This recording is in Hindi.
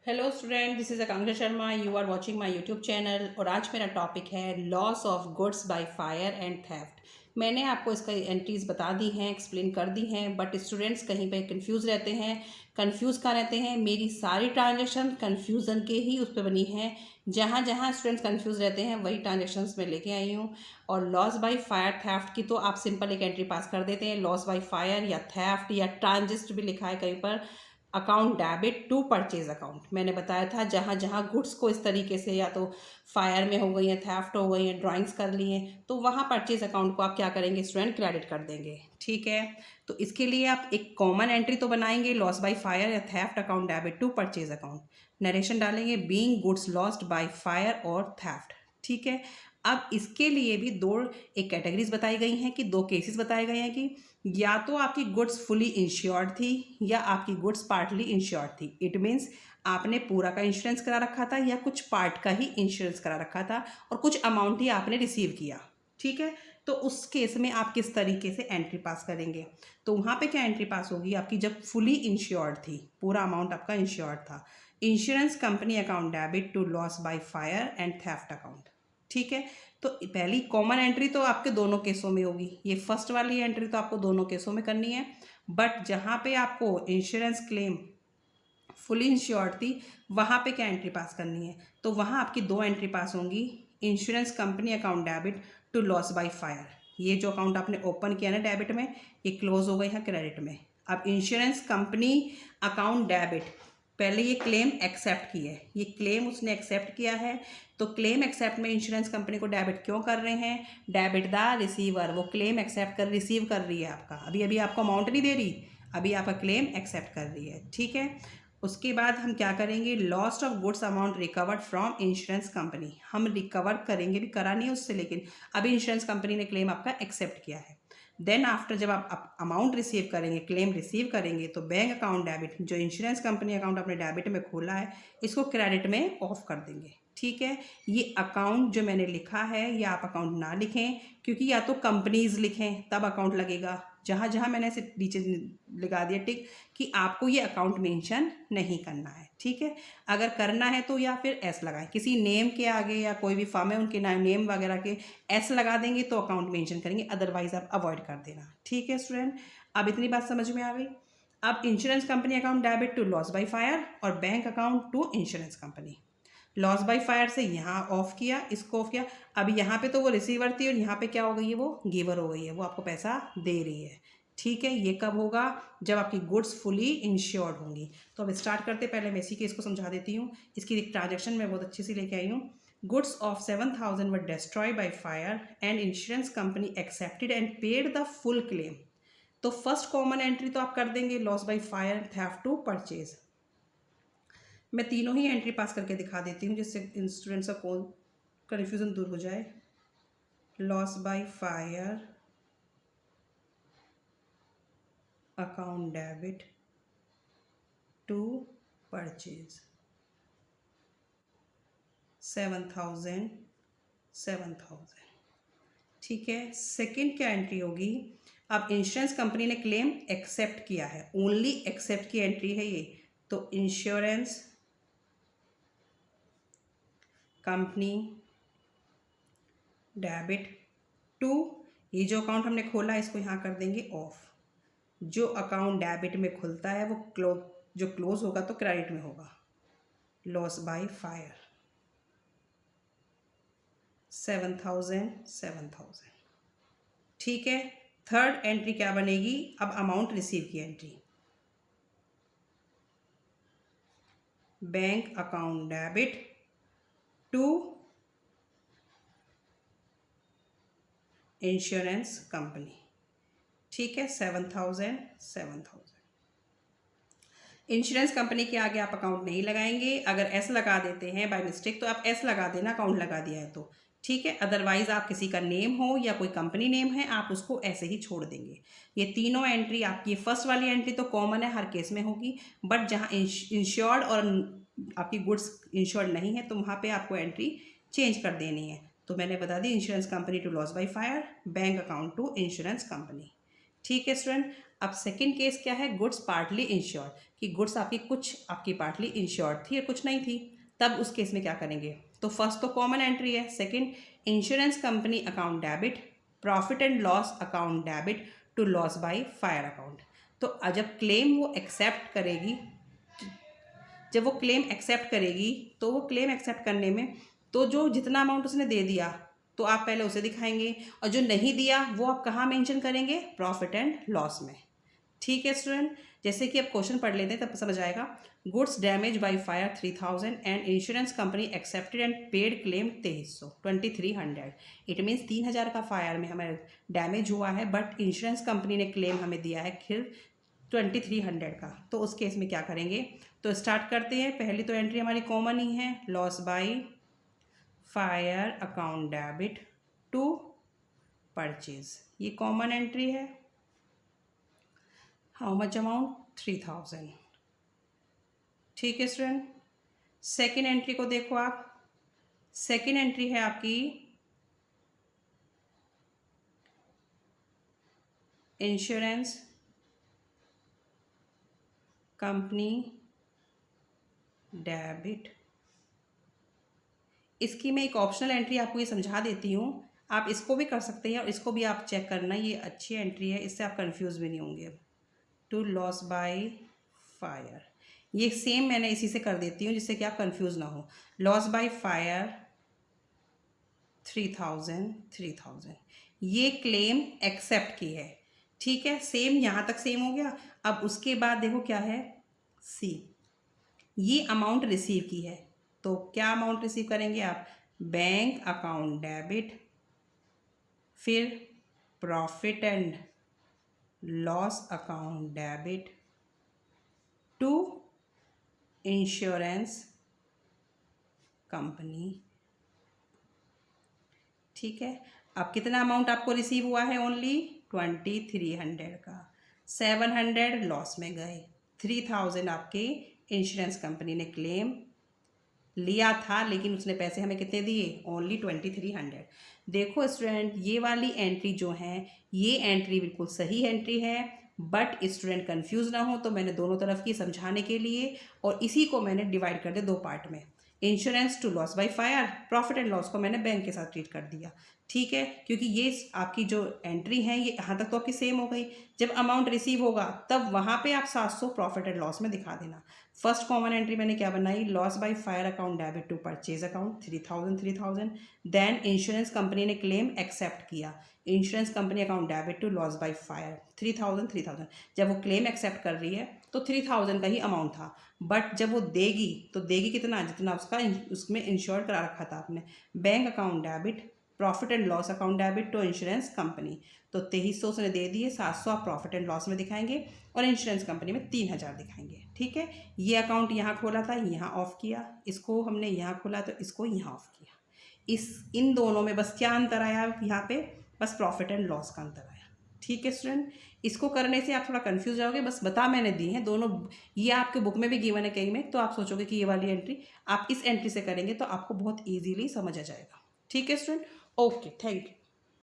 Hello student, this is Akanksha Sharma. You are watching my YouTube channel और आज मेरा टॉपिक है loss of goods by fire and theft. मैंने आपको इसका एंट्रीज बता दी हैं, एक्सप्लेन कर दी हैं, बट स्टूडेंट्स कहीं पे कंफ्यूज रहते हैं। कंफ्यूज कहाँ रहते हैं? मेरी सारी ट्रांजेक्शन कन्फ्यूज़न के ही उस पर बनी हैं। जहाँ जहाँ स्टूडेंट्स कंफ्यूज रहते हैं वही ट्रांजेक्शन्स मैं लेके आई हूँ। और लॉस बाय फायर थेफ्ट की तो आप सिंपल एक एंट्री पास कर देते हैं। लॉस बाय फायर या थेफ्ट या ट्रांजिस्ट भी लिखा है कहीं पर, account debit to purchase account. मैंने बताया था जहाँ जहाँ गुड्स को इस तरीके से या तो फायर में हो गई हैं, थेफ्ट हो गई हैं, ड्राइंग्स कर ली हैं, तो वहाँ परचेज अकाउंट को आप क्या करेंगे स्टूडेंट? क्रेडिट कर देंगे। ठीक है, तो इसके लिए आप एक कॉमन एंट्री तो बनाएंगे, लॉस बाय फायर या theft account debit to purchase account. Narration डालेंगे being goods lost by fire और थेफ्ट। ठीक है, अब इसके लिए भी दो एक कैटेगरीज बताई गई हैं कि दो केसेस बताए गए हैं कि या तो आपकी गुड्स फुली इंश्योर्ड थी या आपकी गुड्स पार्टली इंश्योर्ड थी। इट मीन्स आपने पूरा का इंश्योरेंस करा रखा था या कुछ पार्ट का ही इंश्योरेंस करा रखा था और कुछ अमाउंट ही आपने रिसीव किया। ठीक है, तो उस केस में आप किस तरीके से एंट्री पास करेंगे? तो वहाँ पे क्या एंट्री पास होगी आपकी? जब फुली इंश्योर्ड थी, पूरा अमाउंट आपका इंश्योर्ड था, insurance company account debit to loss by fire and theft account. ठीक है, तो पहली कॉमन एंट्री तो आपके दोनों केसों में होगी। ये फर्स्ट वाली एंट्री तो आपको दोनों केसों में करनी है, बट जहाँ पे आपको इंश्योरेंस क्लेम फुली इंश्योर्ड थी वहाँ पे क्या एंट्री पास करनी है? तो वहाँ आपकी दो एंट्री पास होंगी। Insurance company account debit to loss by fire, ये जो अकाउंट आपने ओपन किया ना डेबिट में, ये क्लोज हो गई है क्रेडिट में। अब इंश्योरेंस कंपनी अकाउंट डेबिट, पहले ये क्लेम एक्सेप्ट की है, ये क्लेम उसने एक्सेप्ट किया है, तो क्लेम एक्सेप्ट में इंश्योरेंस कंपनी को डेबिट क्यों कर रहे हैं? डेबिट द रिसीवर, वो क्लेम एक्सेप्ट कर रिसीव कर रही है आपका, अभी अभी आपको अमाउंट नहीं दे रही, अभी आपका क्लेम एक्सेप्ट कर रही है। ठीक है, उसके बाद हम क्या करेंगे? Lost of goods amount recovered from insurance company, हम रिकवर करेंगे, भी करा नहीं उससे, लेकिन अभी इंश्योरेंस कंपनी ने क्लेम आपका एक्सेप्ट किया है। देन आफ्टर जब आप अमाउंट रिसीव करेंगे, क्लेम रिसीव करेंगे, तो बैंक अकाउंट डेबिट, जो इंश्योरेंस कंपनी अकाउंट अपने डेबिट में खोला है इसको क्रेडिट में ऑफ कर देंगे। ठीक है, ये अकाउंट जो मैंने लिखा है ये आप अकाउंट ना लिखें, क्योंकि या तो कंपनीज लिखें तब अकाउंट लगेगा। जहाँ जहाँ मैंने ऐसे नीचे लगा दिया टिक कि आपको ये अकाउंट मेंशन नहीं करना है। ठीक है, अगर करना है तो या फिर एस लगाएं, किसी नेम के आगे या कोई भी फर्म है उनके नेम वगैरह के एस लगा देंगे तो अकाउंट मेंशन करेंगे, अदरवाइज आप अवॉइड कर देना। ठीक है स्टूडेंट, अब इतनी बात समझ में आ गई। अब insurance company account debit to loss by fire और bank account to insurance company. Loss by fire से यहाँ ऑफ किया, इसको ऑफ किया, अब यहाँ पे तो वो रिसीवर थी और यहाँ पे क्या हो गई है? वो गिवर हो गई है, वो आपको पैसा दे रही है। ठीक है, ये कब होगा? जब आपकी गुड्स फुली इंश्योर्ड होंगी। तो अब स्टार्ट करते, पहले मैं इसी केस को समझा देती हूँ। इसकी एक ट्रांजेक्शन मैं बहुत अच्छी सी लेके आई हूँ। Goods of 7,000 were destroy by fire and insurance company accepted and paid the full claim. तो फर्स्ट कॉमन एंट्री तो आप कर देंगे loss by fire theft to purchase. मैं तीनों ही एंट्री पास करके दिखा देती हूँ जिससे स्टूडेंट्स का कन्फ्यूज़न दूर हो जाए। Loss by fire account debit to purchase 7,000 7,000। ठीक है, सेकंड क्या एंट्री होगी? अब इंश्योरेंस कंपनी ने क्लेम एक्सेप्ट किया है, ओनली एक्सेप्ट की एंट्री है ये, तो इंश्योरेंस कंपनी डेबिट टू, ये जो अकाउंट हमने खोला है इसको यहाँ कर देंगे ऑफ। जो अकाउंट डेबिट में खुलता है वो जो क्लोज होगा तो क्रेडिट में होगा। Loss by fire 7,000 7,000। ठीक है, थर्ड एंट्री क्या बनेगी? अब अमाउंट रिसीव की entry, bank account debit to insurance company. ठीक है, 7,000 7,000। इंश्योरेंस कंपनी के आगे आप अकाउंट नहीं लगाएंगे, अगर एस लगा देते हैं बाय मिस्टेक तो आप एस लगा देना, अकाउंट लगा दिया है तो। ठीक है, अदरवाइज आप किसी का नेम हो या कोई कंपनी नेम है आप उसको ऐसे ही छोड़ देंगे। ये तीनों एंट्री आपकी, फर्स्ट वाली एंट्री तो कॉमन है, हर केस में होगी, बट जहाँ इंश्योर्ड और आपकी गुड्स इंश्योर्ड नहीं है तो वहाँ पे आपको एंट्री चेंज कर देनी है। तो मैंने बता दी, insurance company to loss by fire, bank account to insurance company. ठीक है स्टूडेंट। अब सेकंड केस क्या है, गुड्स पार्टली इंश्योर्ड, कि गुड्स आपकी कुछ आपकी पार्टली इंश्योर्ड थी और कुछ नहीं थी, तब उस केस में क्या करेंगे। तो फर्स्ट तो कॉमन एंट्री है, second insurance company account debit, profit and loss account debit to loss by fire account. तो जब क्लेम वो एक्सेप्ट करेगी, जब वो क्लेम एक्सेप्ट करेगी तो वो क्लेम एक्सेप्ट करने में तो जो जितना अमाउंट उसने दे दिया तो आप पहले उसे दिखाएंगे, और जो नहीं दिया वो आप कहाँ मेंशन करेंगे, प्रॉफिट एंड लॉस में। ठीक है स्टूडेंट, जैसे कि अब क्वेश्चन पढ़ लेते हैं तब समझ आएगा। Goods damage bye fire 3000 and insurance company accepted and paid claim 2300 it means 3000 का फायर में हमें डैमेज हुआ है, बट इंश्योरेंस कंपनी ने क्लेम हमें दिया है फिर 2300 का। तो उस केस में क्या करेंगे, तो स्टार्ट करते हैं। पहली तो एंट्री हमारी कॉमन ही है, loss by fire account debit to purchase, ये कॉमन एंट्री है। How much amount, 3000। ठीक है स्टूडेंट, सेकेंड एंट्री को देखो आप, सेकेंड एंट्री है आपकी इंश्योरेंस कंपनी डेबिट। इसकी मैं एक ऑप्शनल एंट्री आपको ये समझा देती हूँ, आप इसको भी कर सकते हैं और इसको भी आप चेक करना, ये अच्छी एंट्री है, इससे आप कंफ्यूज भी नहीं होंगे। टू लॉस बाय फायर, ये सेम मैंने इसी से कर देती हूँ जिससे कि आप कंफ्यूज ना हो। लॉस बाय फायर 3000, ये क्लेम एक्सेप्ट की है। ठीक है, सेम यहाँ तक सेम हो गया। अब उसके बाद देखो क्या है, सी, ये अमाउंट रिसीव की है, तो क्या अमाउंट रिसीव करेंगे आप, बैंक अकाउंट डेबिट, फिर profit and loss account debit to insurance company. ठीक है, अब कितना अमाउंट आपको रिसीव हुआ है, ओनली 2300 का, 700 लॉस में गए, 3000 आपके इंश्योरेंस कंपनी ने क्लेम लिया था, लेकिन उसने पैसे हमें कितने दिए, ओनली 2300। देखो स्टूडेंट, ये वाली एंट्री जो है ये एंट्री बिल्कुल सही एंट्री है, बट स्टूडेंट कंफ्यूज ना हो तो मैंने दोनों तरफ की समझाने के लिए, और इसी को मैंने डिवाइड कर दिया दो पार्ट में, insurance to loss by fire, profit and loss को मैंने बैंक के साथ ट्रीट कर दिया। ठीक है, क्योंकि ये आपकी जो एंट्री है ये यहाँ तक तो आपकी सेम हो गई, जब अमाउंट रिसीव होगा तब वहाँ पे आप 700 प्रॉफिट एंड लॉस में दिखा देना। फर्स्ट कॉमन एंट्री मैंने क्या बनाई, loss by fire account debit to purchase account 3000, then insurance company ने क्लेम एक्सेप्ट किया, insurance company account debit to loss by fire 3000। जब वो क्लेम एक्सेप्ट कर रही है तो 3000 का ही अमाउंट था, बट जब वो देगी तो देगी कितना, जितना उसका उसमें इंश्योर करा रखा था आपने, bank account debit profit and loss account debit to insurance company, तो 2300 उसने दे दिए, 700 आप प्रॉफिट एंड लॉस में दिखाएंगे और इंश्योरेंस कंपनी में 3000 दिखाएंगे। ठीक है, ये अकाउंट यहाँ खोला था, यहाँ ऑफ किया, इसको हमने यहाँ खोला तो इसको यहाँ ऑफ किया। इन दोनों में बस क्या अंतर आया यहाँ पे, बस प्रॉफिट एंड लॉस का अंतर आया। ठीक है स्टूडेंट, इसको करने से आप थोड़ा कंफ्यूज जाओगे, बस बता मैंने दी है दोनों, ये आपके बुक में भी गिवन है कहीं में, तो आप सोचोगे कि ये वाली एंट्री आप इस एंट्री से करेंगे तो आपको बहुत ईजीली समझ आ जाएगा। ठीक है स्टूडेंट, ओके, थैंक यू।